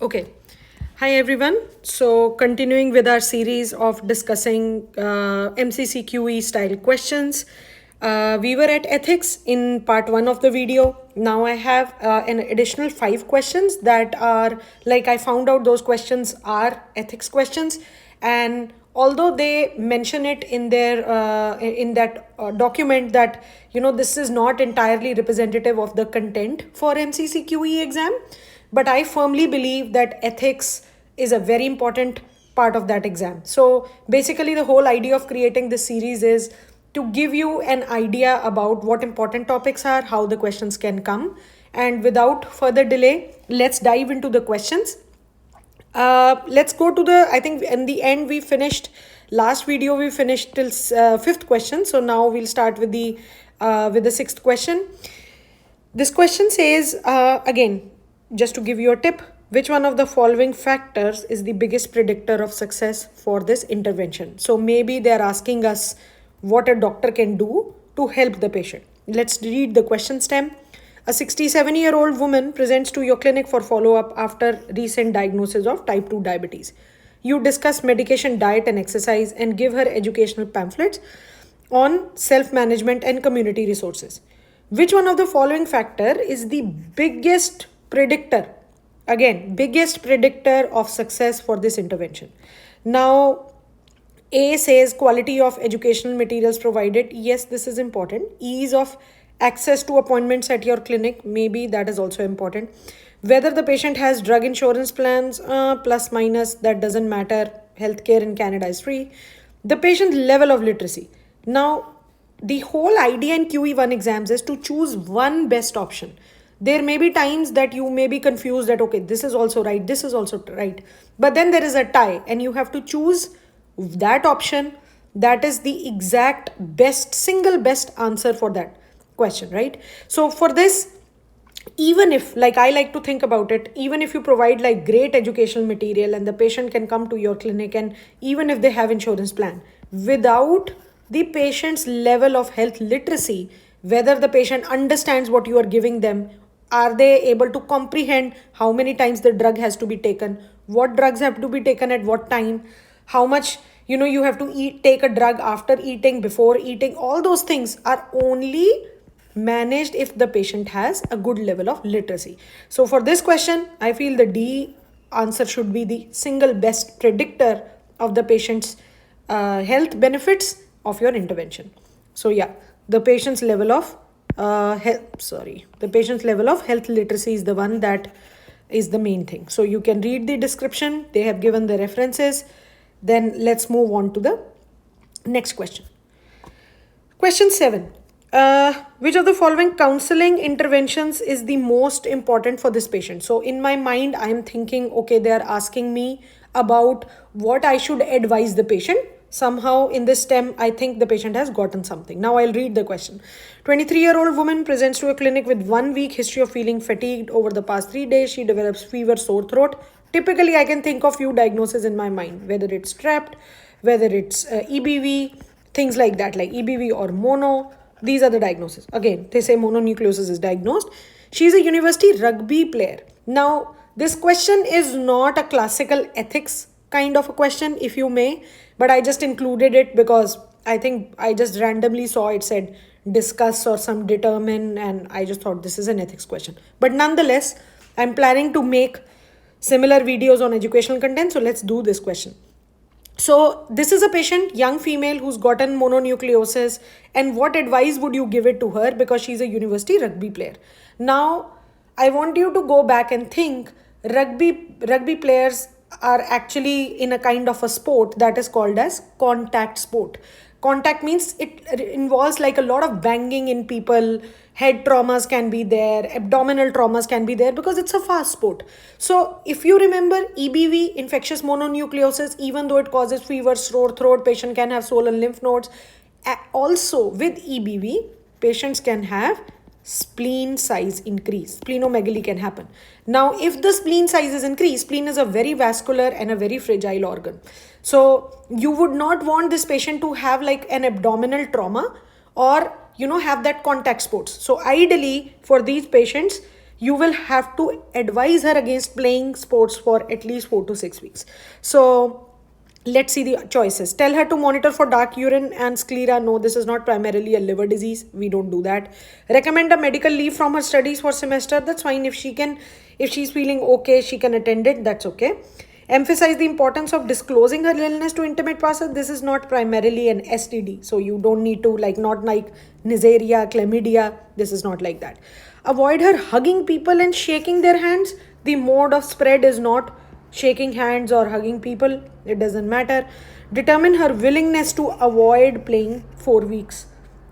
Okay. Hi, everyone. So, continuing with our series of discussing MCCQE style questions, we were at ethics in part one of the video. Now, I have an additional 5 questions that are like I found out those questions are ethics questions. And although they mention it in their in that document that this is not entirely representative of the content for MCCQE exam, but I firmly believe that ethics is a very important part of that exam. So basically, the whole idea of creating this series is to give you an idea about what important topics are, how the questions can come. And without further delay, let's dive into the questions. Let's go to I think in the end, we finished, last video, we finished till fifth question. So now we'll start with the sixth question. This question says, again, just to give you a tip, which one of the following factors is the biggest predictor of success for this intervention? So maybe they're asking us what a doctor can do to help the patient. Let's read the question stem. A 67-year-old woman presents to your clinic for follow-up after recent diagnosis of type 2 diabetes. You discuss medication, diet, and exercise and give her educational pamphlets on self-management and community resources. Which one of the following factor is the biggest predictor? Again, biggest predictor of success for this intervention. Now, A says quality of educational materials provided. Yes, this is important. Ease of access to appointments at your clinic. Maybe that is also important. Whether the patient has drug insurance plans, plus minus, that doesn't matter. Healthcare in Canada is free. The patient's level of literacy. Now, the whole idea in QE1 exams is to choose one best option. There may be times that you may be confused that, okay, this is also right, this is also right. But then there is a tie and you have to choose that option that is the exact best, single best answer for that question, right? So for this, even if, like I like to think about it, even if you provide like great educational material and the patient can come to your clinic, and even if they have insurance plan, without the patient's level of health literacy, whether the patient understands what you are giving them, are they able to comprehend how many times the drug has to be taken, what drugs have to be taken at what time, how much you have to take a drug after eating, before eating, all those things are only managed if the patient has a good level of literacy. So for this question, I feel the D answer should be the single best predictor of the patient's health benefits of your intervention. So yeah, the patient's level of the patient's level of health literacy is the one that is the main thing. So you can read the description, they have given the references. Then let's move on to the next question. Question 7. Which of the following counseling interventions is the most important for this patient? So in my mind, I am thinking, okay, they are asking me about what I should advise the patient. Somehow in this stem, I think the patient has gotten something. Now I'll read the question. 23-year-old woman presents to a clinic with 1 week history of feeling fatigued over the past 3 days. She develops fever, sore throat. Typically, I can think of few diagnoses in my mind, whether it's trapped, whether it's EBV, things like that, like EBV or mono. These are the diagnoses. Again, they say mononucleosis is diagnosed. She's a university rugby player. Now, this question is not a classical ethics kind of a question, if you may, but I just included it because I think I just randomly saw it said discuss or some determine, and I just thought this is an ethics question. But nonetheless, I'm planning to make similar videos on educational content, so let's do this question. So this is a patient, young female who's gotten mononucleosis, and what advice would you give it to her because she's a university rugby player? Now, I want you to go back and think rugby players are actually in a kind of a sport that is called as contact sport. Contact means it involves like a lot of banging in people, head traumas can be there, abdominal traumas can be there because it's a fast sport. So if you remember EBV, infectious mononucleosis, even though it causes fever, sore throat, patient can have swollen lymph nodes. Also with EBV, patients can have spleen size increase. Splenomegaly can happen. Now, if the spleen size is increased, spleen is a very vascular and a very fragile organ. So you would not want this patient to have like an abdominal trauma or have that contact sports. So ideally for these patients, you will have to advise her against playing sports for at least 4 to 6 weeks. So let's see the choices. Tell her to monitor for dark urine and sclera. No, this is not primarily a liver disease. We don't do that. Recommend a medical leave from her studies for semester. That's fine. If she's feeling okay, she can attend it. That's okay. Emphasize the importance of disclosing her illness to intimate partners. This is not primarily an STD. So you don't need to not like Neisseria, chlamydia. This is not like that. Avoid her hugging people and shaking their hands. The mode of spread is not shaking hands or hugging people. It doesn't matter. Determine her willingness to avoid playing 4 weeks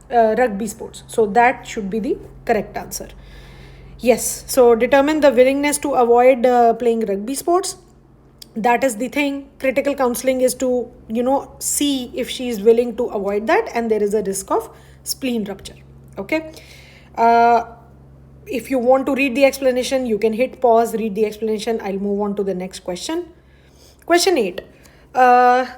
rugby sports. So that should be the correct answer. Yes, so determine the willingness to avoid playing rugby sports. That is the thing. Critical counseling is to see if she is willing to avoid that, and there is a risk of spleen rupture. Okay. If you want to read the explanation, you can hit pause, read the explanation. I'll move on to the next question. Question 8.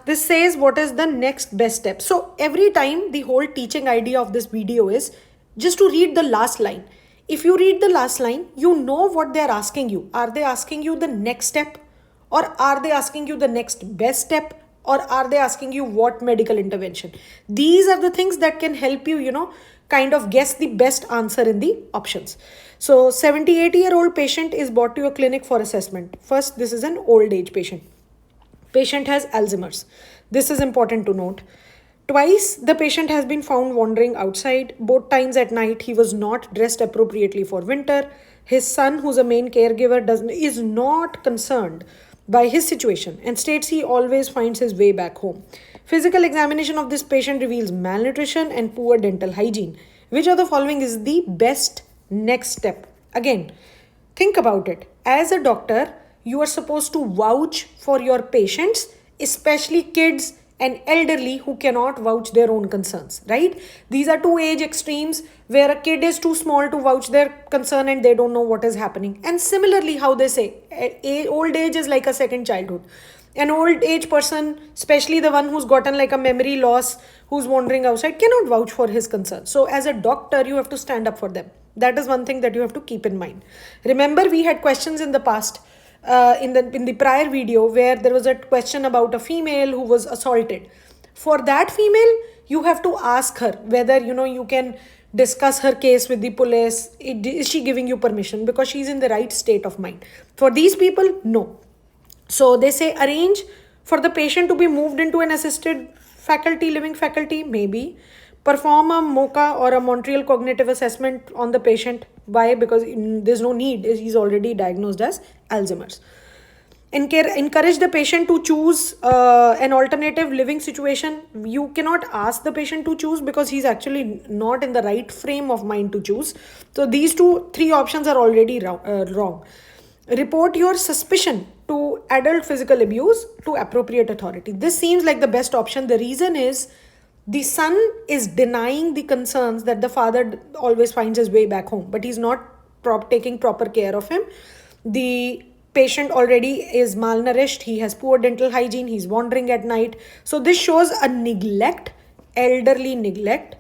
This says, what is the next best step? So every time, the whole teaching idea of this video is just to read the last line. If you read the last line, you know what they're asking you. Are they asking you the next step? Or are they asking you the next best step? Or are they asking you what medical intervention? These are the things that can help you, kind of guess the best answer in the options. So 78-year-old patient is brought to your clinic for assessment. First, this is an old age patient. Patient has Alzheimer's. This is important to note. Twice, the patient has been found wandering outside. Both times at night, he was not dressed appropriately for winter. His son, who's a main caregiver, is not concerned by his situation and states he always finds his way back home. Physical examination of this patient reveals malnutrition and poor dental hygiene. Which of the following is the best next step? Again, think about it. As a doctor, you are supposed to vouch for your patients, especially kids and elderly who cannot vouch their own concerns, right? These are two age extremes where a kid is too small to vouch their concern and they don't know what is happening. And similarly, how they say, old age is like a second childhood. An old age person, especially the one who's gotten like a memory loss, who's wandering outside, cannot vouch for his concerns. So as a doctor, you have to stand up for them. That is one thing that you have to keep in mind. Remember, we had questions in the past, in the prior video, where there was a question about a female who was assaulted. For that female, you have to ask her whether you can discuss her case with the police. Is she giving you permission because she's in the right state of mind? For these people, no. So they say arrange for the patient to be moved into an assisted living faculty, maybe. Perform a MOCA or a Montreal Cognitive Assessment on the patient. Why? Because there's no need. He's already diagnosed as Alzheimer's. Encourage the patient to choose an alternative living situation. You cannot ask the patient to choose because he's actually not in the right frame of mind to choose. So these three options are already wrong. Report your suspicion to adult physical abuse to appropriate authority. This seems like the best option. The reason is the son is denying the concerns that the father always finds his way back home, but he's not taking proper care of him. The patient already is malnourished. He has poor dental hygiene. He's wandering at night. So this shows a neglect, elderly neglect.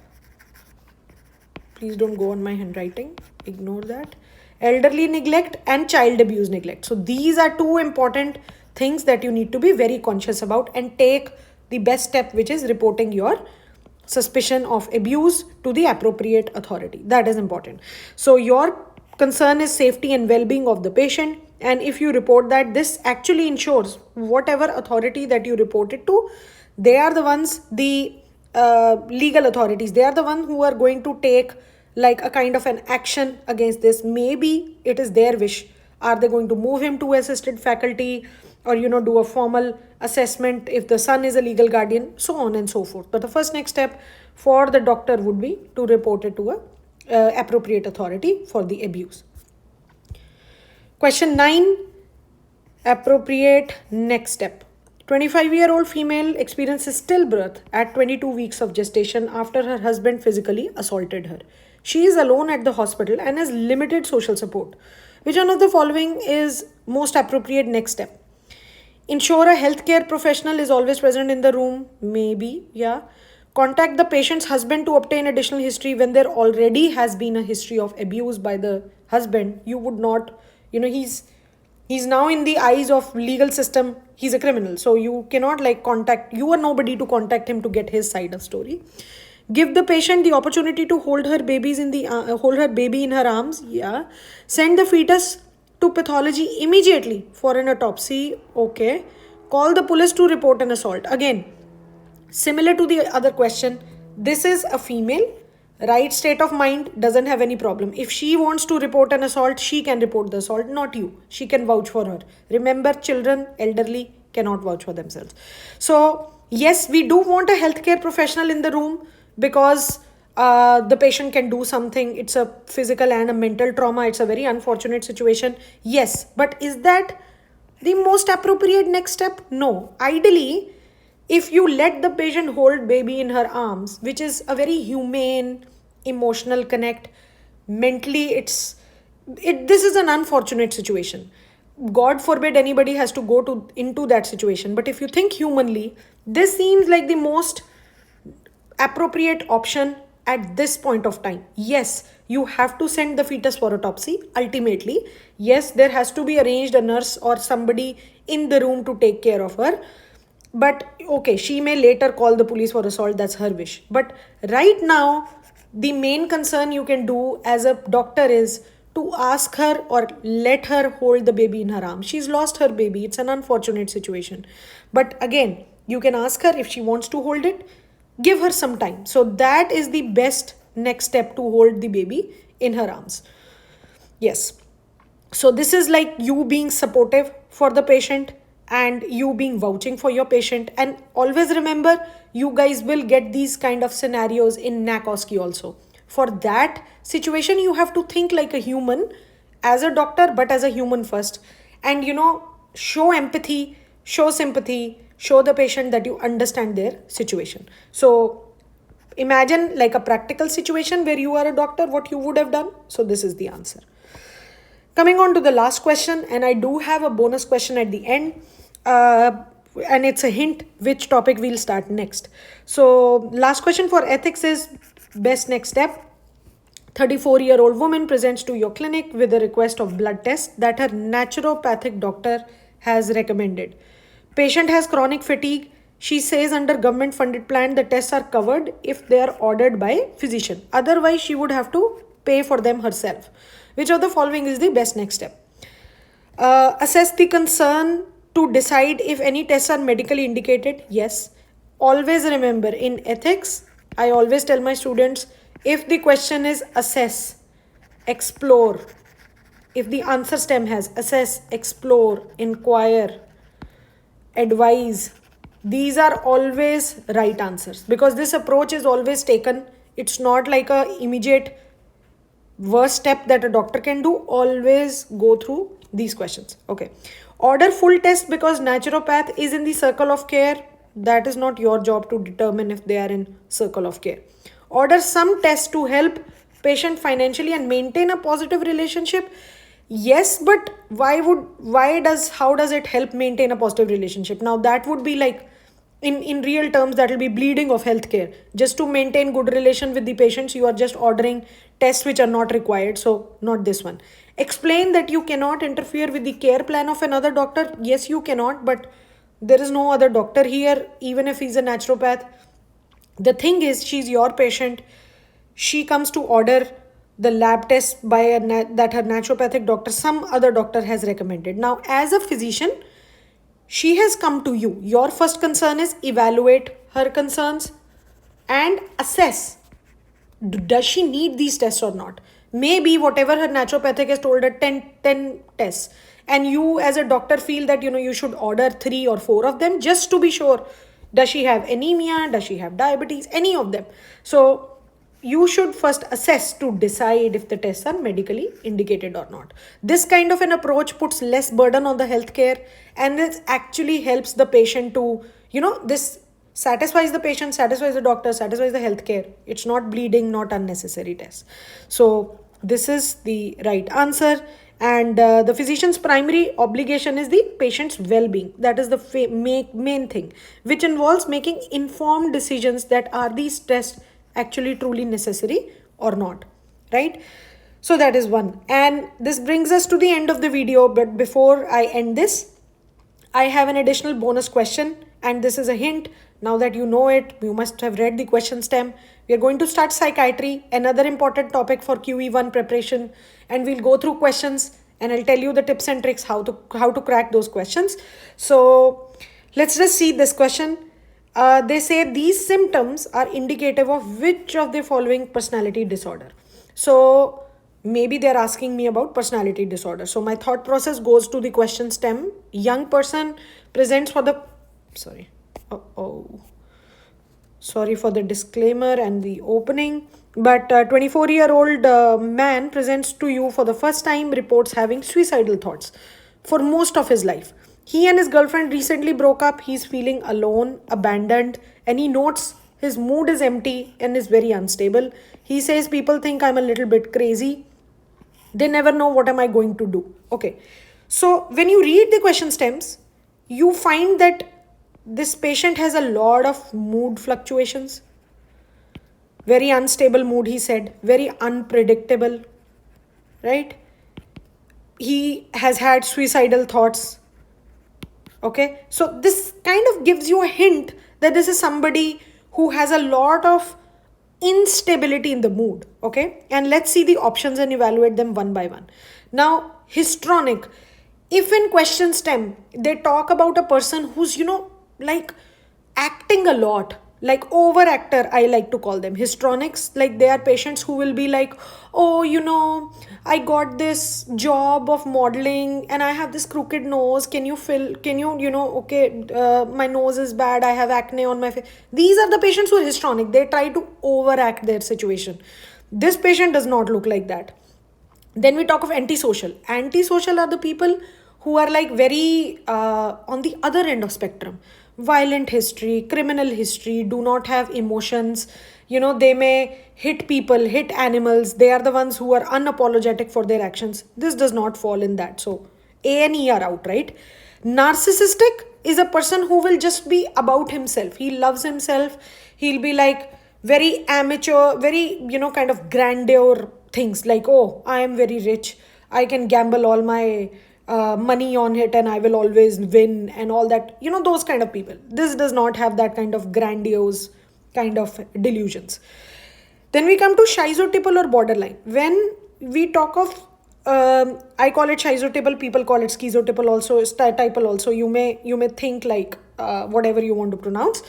Please don't go on my handwriting. Ignore that. Elderly neglect and child abuse neglect. So these are two important things that you need to be very conscious about and take the best step, which is reporting your suspicion of abuse to the appropriate authority. That is important. So your concern is safety and well-being of the patient. And if you report that, this actually ensures whatever authority that you report it to, they are the ones, the legal authorities, they are the ones who are going to take like a kind of an action against this. Maybe it is their wish. Are they going to move him to assisted faculty or, do a formal assessment if the son is a legal guardian, so on and so forth. But the first next step for the doctor would be to report it to a appropriate authority for the abuse. Question 9, appropriate next step. 25-year-old female experiences stillbirth at 22 weeks of gestation after her husband physically assaulted her. She is alone at the hospital and has limited social support. Which one of the following is most appropriate next step? Ensure a healthcare professional is always present in the room. Maybe, yeah. Contact the patient's husband to obtain additional history when there already has been a history of abuse by the husband, you would not, he's now in the eyes of legal system, he's a criminal. So you cannot like you are nobody to contact him to get his side of story. Give the patient the opportunity to hold her hold her baby in her arms. Yeah. Send the fetus to pathology immediately for an autopsy. Okay. Call the police to report an assault. Again, similar to the other question, this is a female, right state of mind, doesn't have any problem. If she wants to report an assault, she can report the assault, not you. She can vouch for her. Remember, children, elderly cannot vouch for themselves. So yes, we do want a healthcare professional in the room because the patient can do something. It's a physical and a mental trauma. It's a very unfortunate situation. Yes, but is that the most appropriate next step? No. Ideally, if you let the patient hold baby in her arms, which is a very humane, emotional connect, mentally this is an unfortunate situation. God forbid anybody has to go into that situation. But if you think humanly, this seems like the most appropriate option at this point of time. Yes, you have to send the fetus for autopsy ultimately. Yes, there has to be arranged a nurse or somebody in the room to take care of her. But okay, she may later call the police for assault, that's her wish. But right now, the main concern you can do as a doctor is to ask her or let her hold the baby in her arms. She's lost her baby. It's an unfortunate situation. But again, you can ask her if she wants to hold it. Give her some time. So that is the best next step, to hold the baby in her arms. Yes. So this is like you being supportive for the patient and you being vouching for your patient. And always remember, you guys will get these kind of scenarios in NACOSCI also. For that situation, you have to think like a human as a doctor, but as a human first. And show empathy, show sympathy, show the patient that you understand their situation. So imagine like a practical situation where you are a doctor, what you would have done. So this is the answer. Coming on to the last question, and I do have a bonus question at the end, and it's a hint which topic we'll start next. So last question for ethics is best next step. 34-year-old woman presents to your clinic with a request of blood test that her naturopathic doctor has recommended. Patient has chronic fatigue. She says under government funded plan the tests are covered if they are ordered by physician. Otherwise, she would have to pay for them herself. Which of the following is the best next step? Assess the concern to decide if any tests are medically indicated. Yes. Always remember, in ethics, I always tell my students, if the question is assess, explore, if the answer stem has assess, explore, inquire, advise, these are always right answers, because this approach is always taken. It's not like a immediate worst step that a doctor can do. Always go through these questions. Okay. Order full test because naturopath is in the circle of care. That is not your job to determine if they are in circle of care. Order some tests to help patient financially and maintain a positive relationship. Yes, but how does it help maintain a positive relationship? Now that would be like, in real terms, that will be bleeding of healthcare. Just to maintain good relation with the patients, you are just ordering tests which are not required. So not this one. Explain that you cannot interfere with the care plan of another doctor. Yes, you cannot, but there is no other doctor here, even if he's a naturopath. The thing is, she's your patient. She comes to order the lab test by that her naturopathic doctor, some other doctor has recommended. Now, as a physician, she has come to you. Your first concern is evaluate her concerns and assess, does she need these tests or not? Maybe whatever her naturopathic has told her, 10 tests. And you as a doctor feel that, you should order 3 or 4 of them just to be sure. Does she have anemia? Does she have diabetes? Any of them. So you should first assess to decide if the tests are medically indicated or not. This kind of an approach puts less burden on the healthcare, and this actually helps the patient to, this satisfies the patient, satisfies the doctor, satisfies the healthcare. It's not bleeding, not unnecessary tests. So this is the right answer. And the physician's primary obligation is the patient's well-being. That is the main thing, which involves making informed decisions that are these tests actually truly necessary or not, right? So that is one. And this brings us to the end of the video. But before I end this, I have an additional bonus question, and this is a hint. Now that you know it, you must have read the question stem. We are going to start psychiatry, another important topic for QE1 preparation, and we'll go through questions and I'll tell you the tips and tricks how to crack those questions. So let's just see this question. They say these symptoms are indicative of which of the following personality disorder. So maybe they're asking me about personality disorder. So my thought process goes to the question stem. Young person presents for the, sorry for the disclaimer and the opening, but 24-year-old man presents to you for the first time, reports having suicidal thoughts for most of his life. He and his girlfriend recently broke up. He's feeling alone, abandoned, and he notes his mood is empty and is very unstable. He says, people think I'm a little bit crazy. They never know what am I going to do. Okay. So when you read the question stems, you find that this patient has a lot of mood fluctuations. Very unstable mood, he said. Very unpredictable. Right? He has had suicidal thoughts. Okay. So this kind of gives you a hint that this is somebody who has a lot of instability in the mood. Okay. And let's see the options and evaluate them one by one. Now, histrionic. If in question stem, they talk about a person who's, like acting a lot, like overactor, I like to call them histrionics. Like they are patients who will be like, oh, I got this job of modeling and I have this crooked nose. Can you, okay, my nose is bad. I have acne on my face. These are the patients who are histrionic. They try to overact their situation. This patient does not look like that. Then we talk of antisocial. Antisocial are the people who are like very on the other end of spectrum. Violent history, criminal history, do not have emotions. They may hit people, hit animals. They are the ones who are unapologetic for their actions. This does not fall in that. So A and E are out, right? Narcissistic is a person who will just be about himself. He loves himself. He'll be like very amateur, very, kind of grandeur things like, oh, I am very rich. I can gamble all my money on it and I will always win and all that. Those kind of people. This does not have that kind of grandiose kind of delusions. Then we come to schizotypal or borderline. When we talk of, I call it schizotypal, people call it schizotypal also, typal also. You may think like whatever you want to pronounce.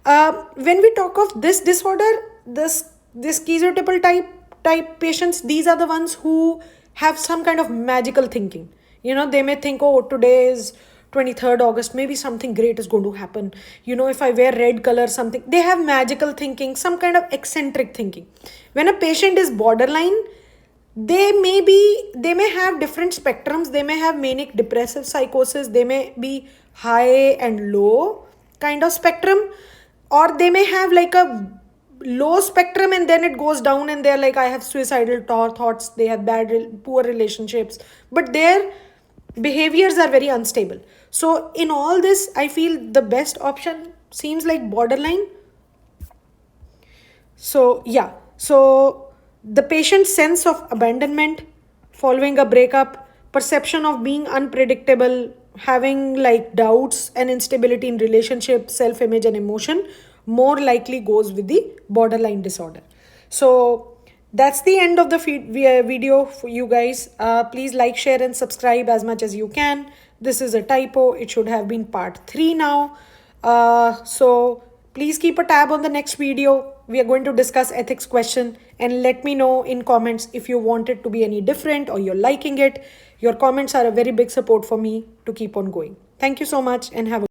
When we talk of this disorder, this schizotypal type patients, these are the ones who have some kind of magical thinking. They may think, oh, today is 23rd August, maybe something great is going to happen. If I wear red color, something. They have magical thinking, some kind of eccentric thinking. When a patient is borderline, they may have different spectrums. They may have manic depressive psychosis. They may be high and low kind of spectrum, or they may have like a low spectrum and then it goes down and they're like, I have suicidal thoughts. They have poor relationships, but their behaviors are very unstable. So in all this, I feel the best option seems like borderline. So yeah, so the patient's sense of abandonment following a breakup, perception of being unpredictable, having like doubts and instability in relationships, self-image and emotion more likely goes with the borderline disorder. So that's the end of the video for you guys. Please like, share and subscribe as much as you can. This is a typo. It should have been part 3 now. So please keep a tab on the next video. We are going to discuss ethics question, and let me know in comments if you want it to be any different or you're liking it. Your comments are a very big support for me to keep on going. Thank you so much and have a